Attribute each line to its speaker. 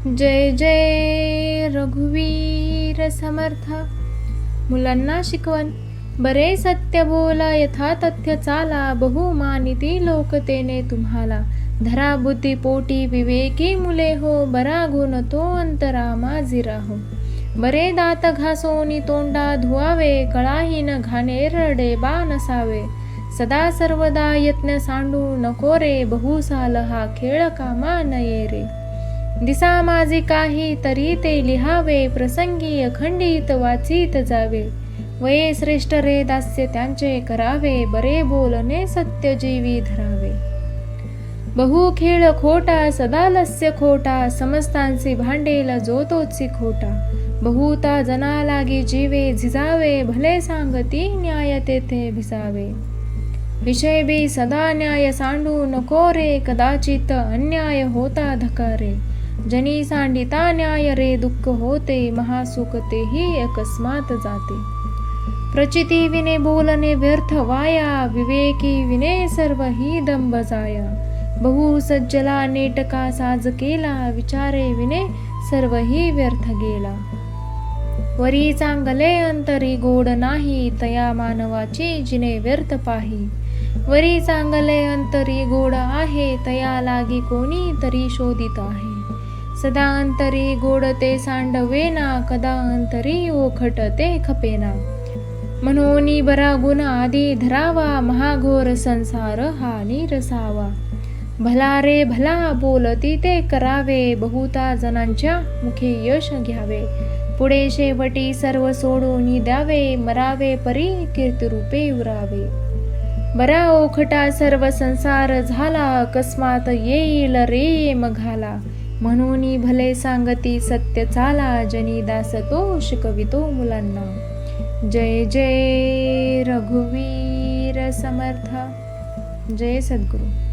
Speaker 1: जय जय रघुवीर समर्थ. मुलांना शिकवण. बरे सत्य बोला, यथा तथ्य चाला, बहुमानिती लोकतेने तुम्हाला. धरा बुद्धी पोटी विवेकी मुले हो, बरा गुण तो अंतरा माझी राहो. बरे दात घासोनी तोंडा धुवावे, कळाही न घाणे रडे बा नसावे. सदा सर्वदा यत्न सांडू नको रे, बहुसाल हा खेळ कामा नये रे. दिसा माझी काही तरी ते लिहावे, प्रसंगी अखंडित वाचित जावे. वये श्रेष्ठ रे दास्य त्यांचे करावे, बरे बोलणे सत्य जीवी धरावे. बहु खेळ खोटा सदा लस्य खोटा, समस्तांचे भांडेल जो तोची खोटा. बहुता जना लागी जीवे झिजावे, भले सांगती न्याय तेथे भिसावे. विषय बी सदा न्याय सांडू नको रे, कदाचित अन्याय होता धकारे. जनी सांडिता न्याय रे दुःख होते, महासुख तेही अकस्मात जाते. प्रचिती विने बोलणे व्यर्थ वाया, विवेकी विने सर्व ही दंभ जाया. बहु सज्जला नेटका साज केला, विचारे विने सर्व ही व्यर्थ गेला. वरी चांगले अंतरी गोड नाही, तया मानवाची जिने व्यर्थ पाही. वरी चांगले अंतरी गोड आहे, तया लागी कोणी तरी शोधित आहे. सदा अंतरी गोड ते सांडवेना, कदा अंतरी ओखट ते खपेना. म्हणून बरा गुण आधी धरावा, महाघोर संसार हा निरसावा. भला रे भला बोलती ते करावे, बहुता जणांच्या मुखे यश घ्यावे. पुढे शेवटी सर्व सोडून द्यावे, मरावे परी कीर्तिरूपे उरावे. बरा ओखटा सर्व संसार झाला, अकस्मात येईल रे मघाला. म्हणून भले सांगती सत्य चाला, जनी दास तो शिकवितो मुलांना. जय जय रघुवीर समर्थ. जय सद्गुरु.